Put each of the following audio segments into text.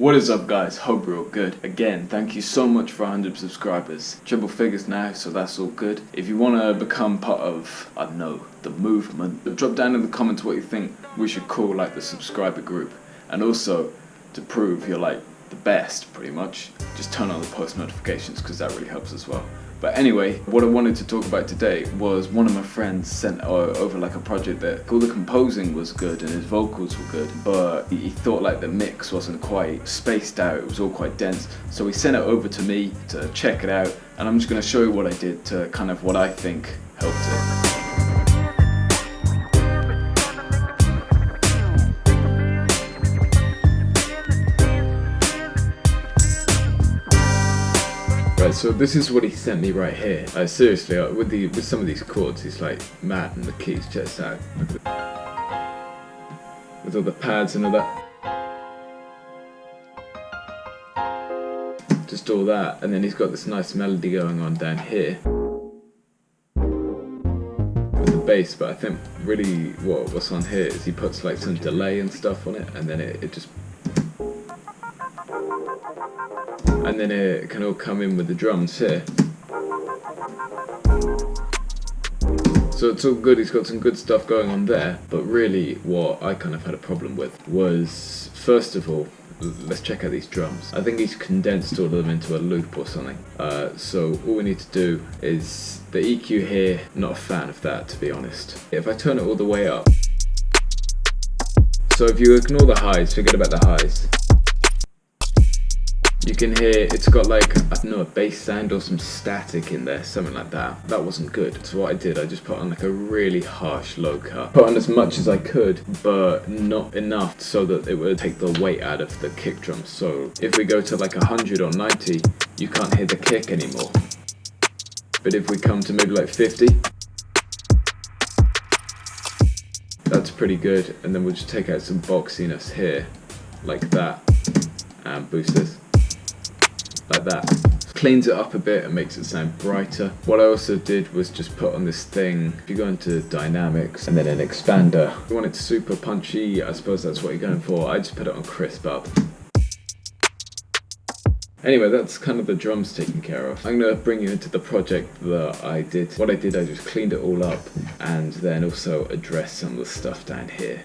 What is up, guys? Hope you're all good. Again, thank you so much for 100 subscribers. Triple figures now, so that's all good. If you want to become part of, I don't know, the movement, drop down in the comments what you think we should call like the subscriber group. And also, to prove you're like the best, pretty much, just turn on the post notifications because that really helps as well. But anyway, what I wanted to talk about today was one of my friends sent over like a project that all the composing was good and his vocals were good, but he thought like the mix wasn't quite spaced out, it was all quite dense. So he sent it over to me to check it out, and I'm just going to show you what I did to kind of what I think helped it. Right, so this is what he sent me right here. Seriously, with some of these chords, he's like mad in the keys. Check this out. With all the pads and all that. Just all that, and then he's got this nice melody going on down here with the bass. But I think really what's on here is he puts like some delay and stuff on it, and then it just. And then it can all come in with the drums here. So it's all good, he's got some good stuff going on there, but really what I kind of had a problem with was, first of all, let's check out these drums. I think he's condensed all of them into a loop or something. So all we need to do is, the EQ here, not a fan of that, to be honest. If I turn it all the way up, so if you ignore the highs, forget about the highs, you can hear it's got like, I don't know, a bass sound or some static in there, something like that. That wasn't good. So what I did, I just put on like a really harsh low cut. Put on as much as I could, but not enough so that it would take the weight out of the kick drum. So if we go to like 100 or 90, you can't hear the kick anymore. But if we come to maybe like 50, that's pretty good. And then we'll just take out some boxiness here, like that, and boost this. Like that. Cleans it up a bit and makes it sound brighter. What I also did was just put on this thing, if you go into dynamics and then an expander, if you want it super punchy, I suppose that's what you're going for. I just put it on crisp up. Anyway, that's kind of the drums taken care of. I'm going to bring you into the project that I did. What I did, I just cleaned it all up and then also addressed some of the stuff down here.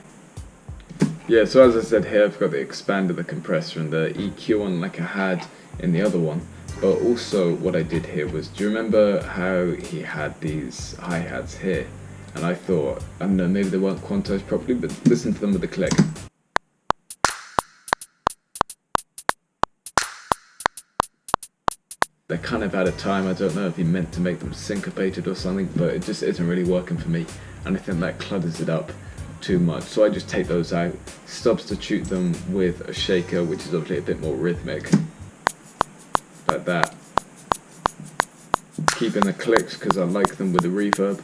Yeah, so as I said here, I've got the expander, the compressor, and the EQ on like I had in the other one. But also what I did here was, do you remember how he had these hi-hats here? And I thought, I don't know, maybe they weren't quantized properly, but listen to them with the click. They're kind of out of time. I don't know if he meant to make them syncopated or something, but it just isn't really working for me. And I think that clutters it up too much, so I just take those out, substitute them with a shaker, which is obviously a bit more rhythmic, like that. Keeping the clicks because I like them with the reverb.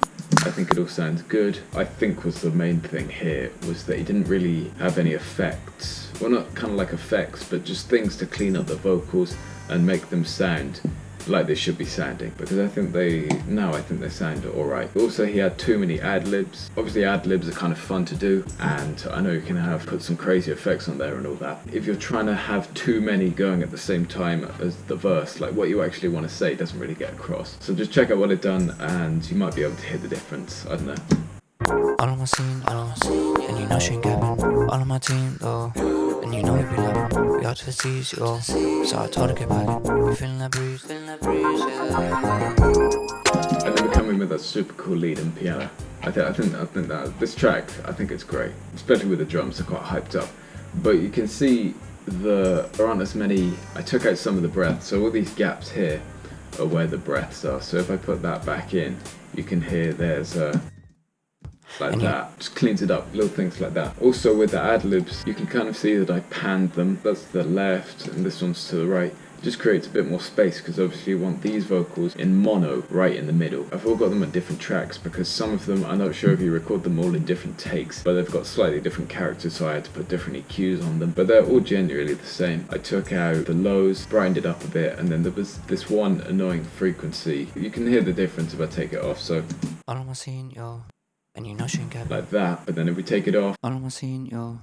I think it all sounds good. I think was the main thing here was that he didn't really have any effects, well, not kind of like effects, but just things to clean up the vocals and make them sound like they should be sounding, because I think they sound alright. Also, he had too many ad-libs. Obviously ad-libs are kind of fun to do, and I know you can put some crazy effects on there and all that. If you're trying to have too many going at the same time as the verse, like what you actually want to say doesn't really get across. So just check out what I've done and you might be able to hear the difference. I don't know. All on my scene, and you know she ain't capping. All on my team, though, and you know we be loving. We out to the seas, yo. So I told her get back. You feeling that breeze, yeah. And then we come in with that super cool lead and piano. I think that this track, I think it's great, especially with the drums. They're quite hyped up. But you can see there aren't as many. I took out some of the breaths, so all these gaps here are where the breaths are. So if I put that back in, you can hear there's like that, just cleans it up, little things like that. Also with the ad-libs, you can kind of see that I panned them. That's the left and this one's to the right. It just creates a bit more space because obviously you want these vocals in mono right in the middle. I've all got them at different tracks because some of them, I'm not sure if you record them all in different takes, but they've got slightly different characters, so I had to put different EQs on them, but they're all generally the same. I took out the lows, brightened it up a bit, and then there was this one annoying frequency. You can hear the difference if I take it off, so all on my scene, yo. And you know she ain't capping. Like that, but then if we take it off, all on my scene, yo.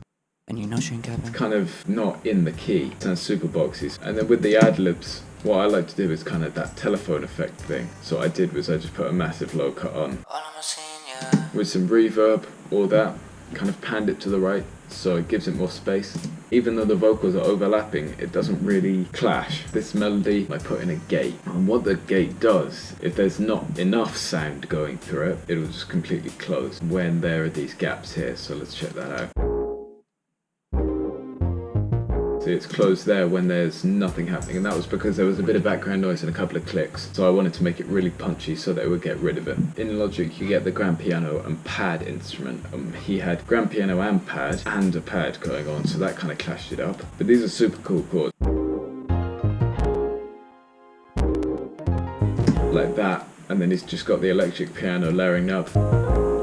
and you know she ain't capping. kind of not in the key. It sounds super boxy. And then with the ad-libs, what I like to do is kind of that telephone effect thing. So what I did was I just put a massive low cut on All I'ma sing, yeah. with some reverb, all that, kind of panned it to the right so it gives it more space. Even though the vocals are overlapping, it doesn't really clash. This melody, I put in a gate. And what the gate does, if there's not enough sound going through it, it'll just completely close when there are these gaps here. So let's check that out. See, it's closed there when there's nothing happening, and that was because there was a bit of background noise and a couple of clicks, so I wanted to make it really punchy so that it would get rid of it. In Logic you get the grand piano and pad instrument. He had grand piano and a pad going on, so that kind of clashed it up. But these are super cool chords. Like that, and then he's just got the electric piano layering up.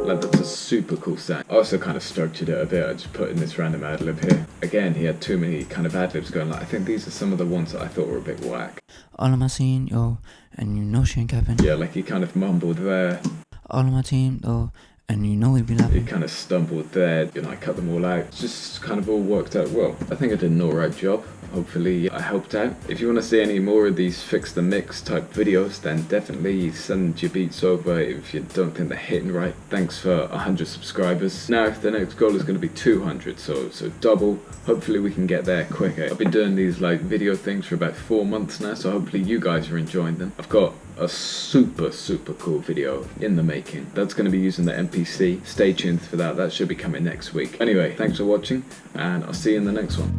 Like, that's a super cool sound. I also kind of structured it a bit. I just put in this random ad-lib here. Again, he had too many kind of ad-libs going. Like, I think these are some of the ones that I thought were a bit whack. All of my scene, yo, and you know she ain't capping. Yeah, like he kind of mumbled there. All of my team, though, and you know we be He laughing. kind of stumbled there. You know, I cut them all out. It's just kind of all worked out well. I think I did an alright job. Hopefully I helped out. If you want to see any more of these fix the mix type videos, then definitely send your beats over if you don't think they're hitting right. Thanks for 100 subscribers. Now the next goal is going to be 200, so double. Hopefully we can get there quicker. I've been doing these like video things for about 4 months now, so hopefully you guys are enjoying them. I've got a super cool video in the making. That's going to be using the MPC. Stay tuned for that. That should be coming next week. Anyway, thanks for watching, and I'll see you in the next one.